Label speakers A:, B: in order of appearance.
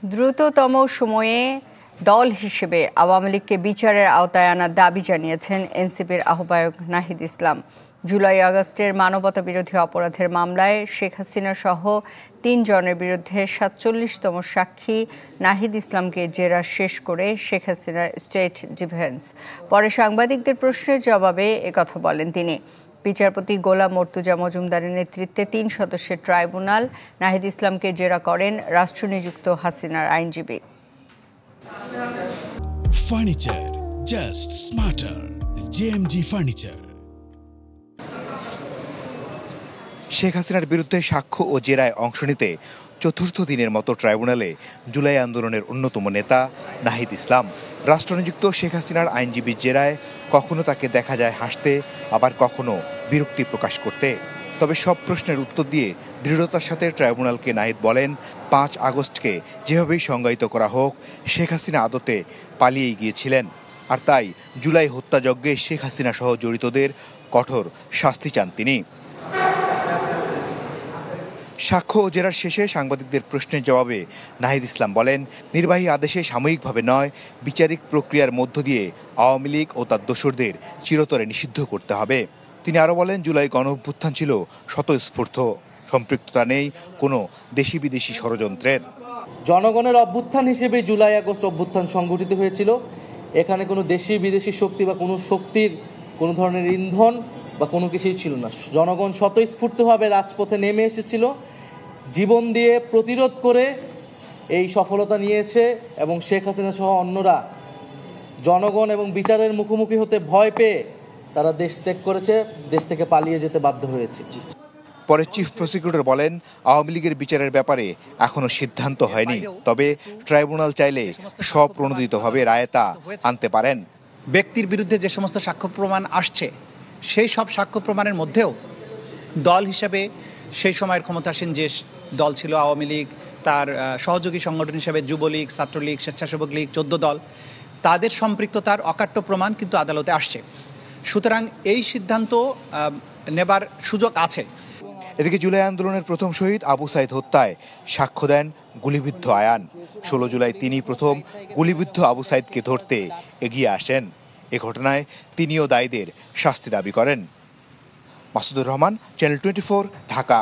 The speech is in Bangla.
A: দ্রুততম সময়ে দল হিসেবে আওয়ামী লীগকে বিচারের আওতায় আনার দাবি জানিয়েছেন এনসিপির আহ্বায়ক নাহিদ ইসলাম। জুলাই আগস্টের মানবতাবিরোধী অপরাধের মামলায় শেখ হাসিনা সহ ৩ জনের বিরুদ্ধে ৪৭তম সাক্ষী নাহিদ ইসলামকে জেরা শেষ করে শেখ হাসিনার স্টেট ডিফেন্স। পরে সাংবাদিকদের প্রশ্নের জবাবে একথা বলেন তিনি। বিচারপতি গোলাম মর্তুজা মজুমদারের নেতৃত্বে ৩ সদস্যের ট্রাইব্যুনাল নাহিদ ইসলামকে জেরা করেন রাষ্ট্রনিযুক্ত হাসিনার আইনজীবী।
B: Furniture just smarter, JMG furniture.
C: Sheikh হাসিনার বিরুদ্ধে সাক্ষ্য ও জেরায় অংশ নিতে চতুর্থ দিনের মতো ট্রাইব্যুনালে জুলাই আন্দোলনের অন্যতম নেতা নাহিদ ইসলাম। রাষ্ট্রনিযুক্ত শেখ হাসিনার আইনজীবীর জেরায় কখনো তাকে দেখা যায় হাসতে, আবার কখনো বিরক্তি প্রকাশ করতে। তবে সব প্রশ্নের উত্তর দিয়ে দৃঢ়তার সাথে ট্রাইব্যুনালকে নাহিদ বলেন, ৫ আগস্টকে যেভাবেই সংজ্ঞায়িত করা হোক, শেখ হাসিনা আদতে পালিয়েই গিয়েছিলেন। আর তাই জুলাই হত্যাযজ্ঞে শেখ হাসিনা সহ জড়িতদের কঠোর শাস্তি চান তিনি। সাক্ষ্য ও জেরার শেষে সাংবাদিকদের প্রশ্নের জবাবে নাহিদ ইসলাম বলেন, নির্বাহী আদেশে সাময়িকভাবে নয়, বিচারিক প্রক্রিয়ার মধ্য দিয়ে আওয়ামী লীগ ও তার দোসরদের চিরতরে নিষিদ্ধ করতে হবে। তিনি আরও বলেন, জুলাই গণঅভ্যুত্থান ছিল স্বতঃস্ফূর্ত, সম্পৃক্ততা নেই কোনো দেশি বিদেশি ষড়যন্ত্রের।
D: জনগণের অভ্যুত্থান হিসেবে জুলাই আগস্ট অভ্যুত্থান সংগঠিত হয়েছিল। এখানে কোনো দেশি বিদেশি শক্তি বা কোনো শক্তির কোনো ধরনের ইন্ধন বা কোনো কিছুই ছিল না। জনগণ স্বতঃস্ফূর্তভাবে রাজপথে নেমে এসেছিল, জীবন দিয়ে প্রতিরোধ করে এই সফলতা নিয়েছে। এবং শেখ হাসিনা সহ অন্যরা জনগণ এবং বিচারের মুখোমুখি হতে ভয় পেয়ে তারা দেশ ত্যাগ করেছে, দেশ থেকে পালিয়ে যেতে বাধ্য হয়েছে।
C: পরে চিফ প্রসিকিউটর বলেন, আওয়ামী লীগের বিচারের ব্যাপারে এখনো সিদ্ধান্ত হয়নি, তবে ট্রাইব্যুনাল চাইলে স্বপ্রণোদিতভাবে রায়তা আনতে পারেন।
E: ব্যক্তির বিরুদ্ধে যে সমস্ত সাক্ষ্য প্রমাণ আসছে, সেই সব সাক্ষ্য প্রমাণের মধ্যেও দল হিসেবে সেই সময়ের ক্ষমতাসীন যে দল ছিল আওয়ামী লীগ, তার সহযোগী সংগঠন হিসেবে যুবলীগ, ছাত্রলীগ, স্বেচ্ছাসেবক লীগ, 14 দল, তাদের সম্পৃক্ততার অকাট্য প্রমাণ কিন্তু আদালতে আসছে। সুতরাং এই সিদ্ধান্ত নেবার সুযোগ আছে।
C: এদিকে জুলাই আন্দোলনের প্রথম শহীদ আবু সাইদ হত্যায় সাক্ষ্য দেন গুলিবিদ্ধ আয়ান। 16 জুলাই তিনি প্রথম গুলিবিদ্ধ আবু সাইদকে ধরতে এগিয়ে আসেন। এ ঘটনায় তিনিও দায়ীদের শাস্তি দাবি করেন। মাসুদুর রহমান, চ্যানেল 24, ঢাকা।